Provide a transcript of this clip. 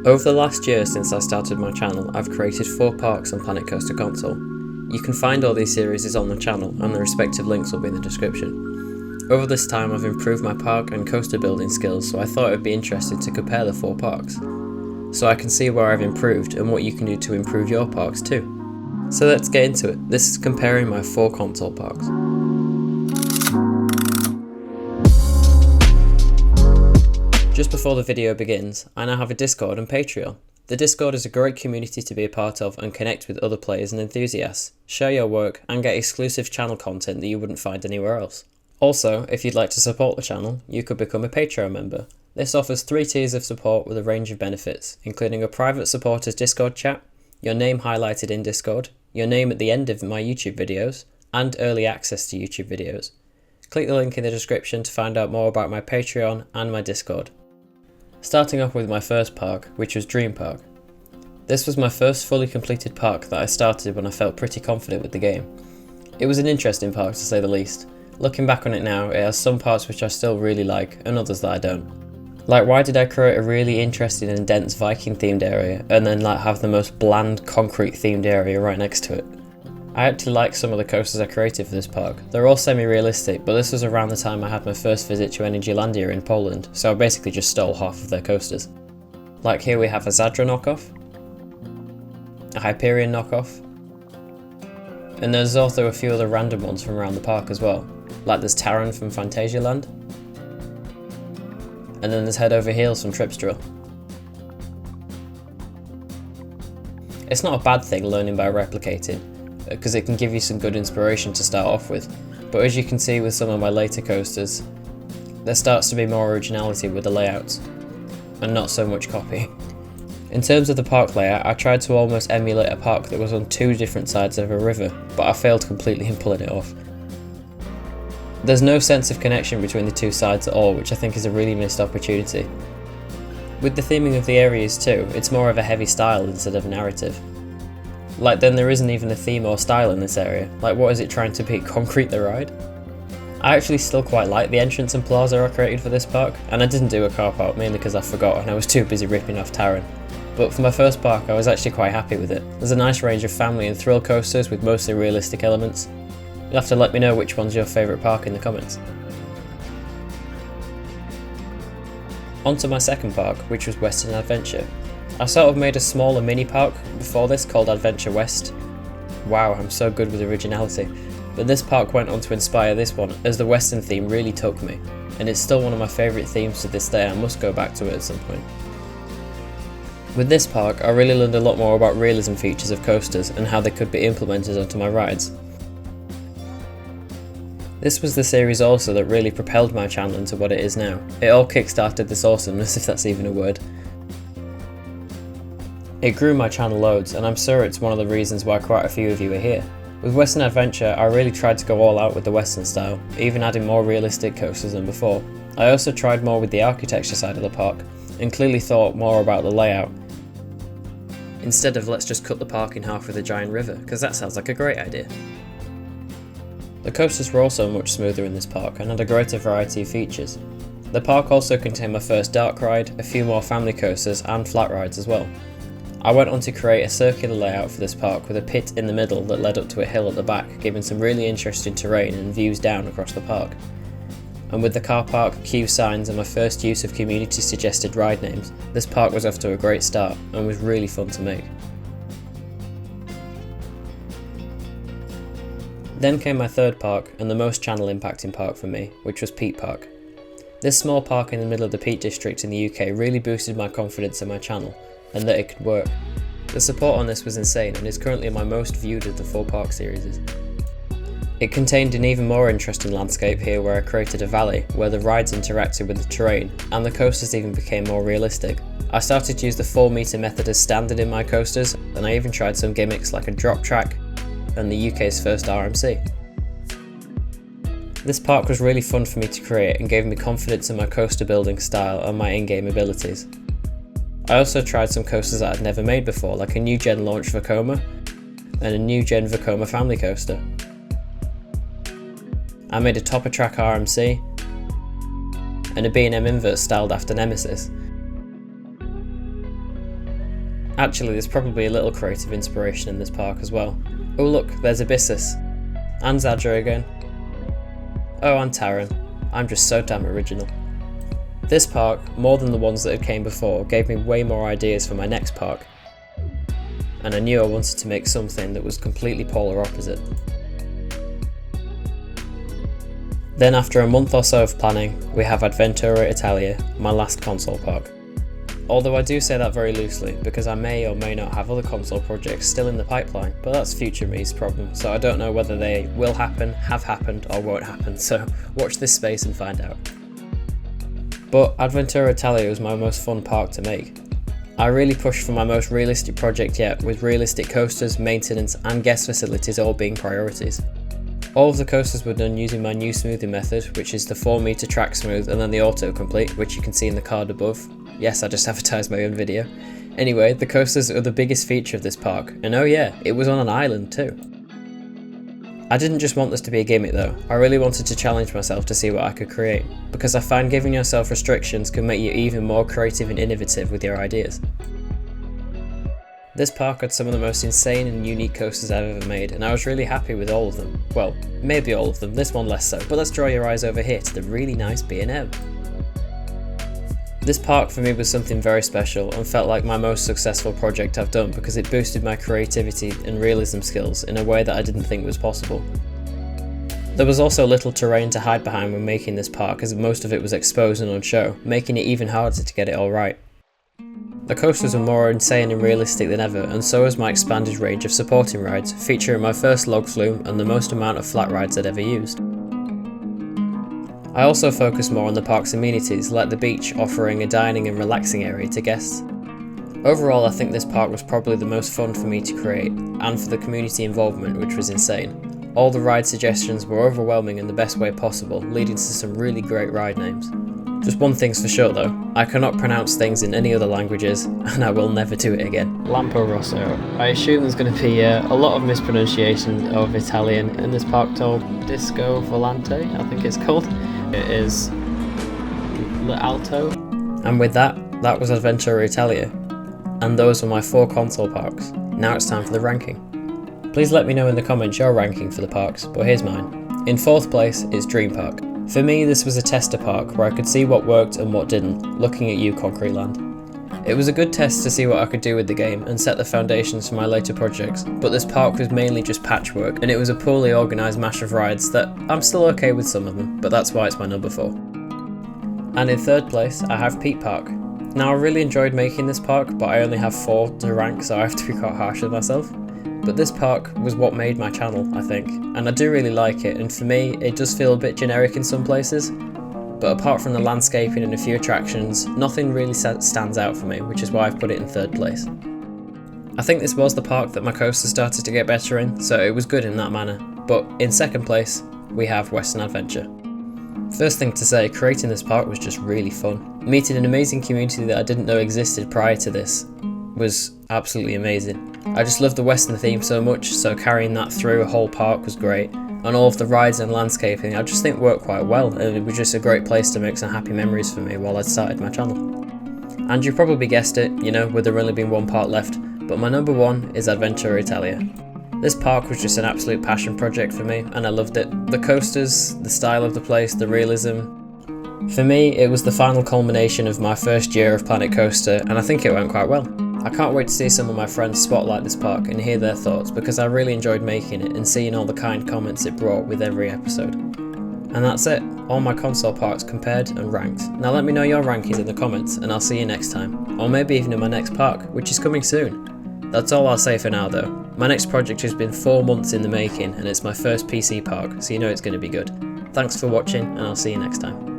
Over the last year since I started my channel, I've created 4 parks on Planet Coaster console. You can find all these series on the channel and the respective links will be in the description. Over this time I've improved my park and coaster building skills, so I thought it would be interesting to compare the 4 parks, so I can see where I've improved and what you can do to improve your parks too. So let's get into it. This is comparing my 4 console parks. Just before the video begins, I now have a Discord and Patreon. The Discord is a great community to be a part of and connect with other players and enthusiasts, share your work and get exclusive channel content that you wouldn't find anywhere else. Also, if you'd like to support the channel, you could become a Patreon member. This offers 3 tiers of support with a range of benefits, including a private supporters Discord chat, your name highlighted in Discord, your name at the end of my YouTube videos, and early access to YouTube videos. Click the link in the description to find out more about my Patreon and my Discord. Starting off with my first park, which was Dream Park. This was my first fully completed park that I started when I felt pretty confident with the game. It was an interesting park to say the least. Looking back on it now, it has some parts which I still really like and others that I don't. Like, why did I create a really interesting and dense Viking themed area and then have the most bland concrete themed area right next to it? I actually like some of the coasters I created for this park. They're all semi-realistic, but this was around the time I had my first visit to Energylandia in Poland, so I basically just stole half of their coasters. Like here we have a Zadra knockoff, a Hyperion knockoff, and there's also a few other random ones from around the park as well, like there's Taran from Phantasialand, and then there's Head Over Heels from Tripsdrill. It's not a bad thing learning by replicating, because it can give you some good inspiration to start off with, but as you can see with some of my later coasters, there starts to be more originality with the layouts, and not so much copy. In terms of the park layout, I tried to almost emulate a park that was on 2 different sides of a river, but I failed completely in pulling it off. There's no sense of connection between the 2 sides at all, which I think is a really missed opportunity. With the theming of the areas too, it's more of a heavy style instead of narrative. Like, then there isn't even a theme or style in this area. Like, what is it trying to be, Concrete the Ride? I actually still quite like the entrance and plaza I created for this park, and I didn't do a car park mainly because I forgot and I was too busy ripping off Taran. But for my first park I was actually quite happy with it. There's a nice range of family and thrill coasters with mostly realistic elements. You'll have to let me know which one's your favourite park in the comments. On to my second park, which was Western Adventure. I sort of made a smaller mini park before this called Adventure West. Wow, I'm so good with originality. But this park went on to inspire this one, as the Western theme really took me, and it's still one of my favourite themes to this day. I must go back to it at some point. With this park, I really learned a lot more about realism features of coasters and how they could be implemented onto my rides. This was the series also that really propelled my channel into what it is now. It all kick-started this awesomeness, if that's even a word. It grew my channel loads, and I'm sure it's one of the reasons why quite a few of you are here. With Western Adventure, I really tried to go all out with the Western style, even adding more realistic coasters than before. I also tried more with the architecture side of the park, and clearly thought more about the layout, instead of let's just cut the park in half with a giant river, because that sounds like a great idea. The coasters were also much smoother in this park and had a greater variety of features. The park also contained my first dark ride, a few more family coasters and flat rides as well. I went on to create a circular layout for this park with a pit in the middle that led up to a hill at the back, giving some really interesting terrain and views down across the park. And with the car park, queue signs and my first use of community suggested ride names, this park was off to a great start and was really fun to make. Then came my third park and the most channel impacting park for me, which was Peak Park. This small park in the middle of the Peak District in the UK really boosted my confidence in my channel, and that it could work. The support on this was insane and is currently my most viewed of the 4 park series. It contained an even more interesting landscape here where I created a valley where the rides interacted with the terrain and the coasters even became more realistic. I started to use the 4 meter method as standard in my coasters, and I even tried some gimmicks like a drop track and the UK's first RMC. This park was really fun for me to create and gave me confidence in my coaster building style and my in-game abilities. I also tried some coasters that I'd never made before, like a new gen launch Vekoma and a new gen Vekoma family coaster. I made a topper track RMC and a B&M invert styled after Nemesis. Actually, there's probably a little creative inspiration in this park as well. Oh look, there's Abyssus. And Zadra again. Oh, and Taran. I'm just so damn original. This park, more than the ones that had came before, gave me way more ideas for my next park. And I knew I wanted to make something that was completely polar opposite. Then after a month or so of planning, we have Adventura Italia, my last console park. Although I do say that very loosely, because I may or may not have other console projects still in the pipeline, but that's future me's problem, so I don't know whether they will happen, have happened, or won't happen, so watch this space and find out. But Adventura Italia was my most fun park to make. I really pushed for my most realistic project yet, with realistic coasters, maintenance and guest facilities all being priorities. All of the coasters were done using my new smoothing method, which is the 4-meter track smooth and then the autocomplete, which you can see in the card above. Yes, I just advertised my own video. Anyway, the coasters are the biggest feature of this park, and oh yeah, it was on an island too. I didn't just want this to be a gimmick though, I really wanted to challenge myself to see what I could create, because I find giving yourself restrictions can make you even more creative and innovative with your ideas. This park had some of the most insane and unique coasters I've ever made, and I was really happy with all of them. Well, maybe all of them, this one less so, but let's draw your eyes over here to the really nice B&M. This park for me was something very special and felt like my most successful project I've done because it boosted my creativity and realism skills in a way that I didn't think was possible. There was also little terrain to hide behind when making this park, as most of it was exposed and on show, making it even harder to get it all right. The coasters were more insane and realistic than ever, and so was my expanded range of supporting rides, featuring my first log flume and the most amount of flat rides I'd ever used. I also focused more on the park's amenities, like the beach, offering a dining and relaxing area to guests. Overall, I think this park was probably the most fun for me to create, and for the community involvement, which was insane. All the ride suggestions were overwhelming in the best way possible, leading to some really great ride names. Just one thing's for sure though, I cannot pronounce things in any other languages, and I will never do it again. Lampo Rosso. I assume there's going to be a lot of mispronunciation of Italian in this park called Disco Volante, I think it's called. It is L'Alto. And with that was Adventura Italia. And those were my 4 console parks. Now it's time for the ranking. Please let me know in the comments your ranking for the parks, but here's mine. In 4th place is Dream Park. For me, this was a tester park where I could see what worked and what didn't, looking at you, Concrete Land. It was a good test to see what I could do with the game and set the foundations for my later projects, but this park was mainly just patchwork, and it was a poorly organised mash of rides that I'm still okay with some of them, but that's why it's my number 4. And in 3rd place, I have Peak Park. Now, I really enjoyed making this park, but I only have 4 to rank, so I have to be quite harsh with myself. But this park was what made my channel, I think, and I do really like it, and for me, it does feel a bit generic in some places, but apart from the landscaping and a few attractions, nothing really stands out for me, which is why I've put it in 3rd place. I think this was the park that my coaster started to get better in, so it was good in that manner, but in 2nd place, we have Western Adventure. First thing to say, creating this park was just really fun. Meeting an amazing community that I didn't know existed prior to this was absolutely amazing. I just loved the Western theme so much, so carrying that through a whole park was great, and all of the rides and landscaping I just think worked quite well, and it was just a great place to make some happy memories for me while I'd started my channel. And you probably guessed it, you know, with there only being 1 part left, but my number 1 is Adventura Italia. This park was just an absolute passion project for me, and I loved it. The coasters, the style of the place, the realism. For me, it was the final culmination of my first year of Planet Coaster, and I think it went quite well. I can't wait to see some of my friends spotlight this park and hear their thoughts, because I really enjoyed making it and seeing all the kind comments it brought with every episode. And that's it, all my console parks compared and ranked. Now let me know your rankings in the comments, and I'll see you next time, or maybe even in my next park, which is coming soon. That's all I'll say for now though. My next project has been 4 months in the making, and it's my first PC park, so you know it's going to be good. Thanks for watching, and I'll see you next time.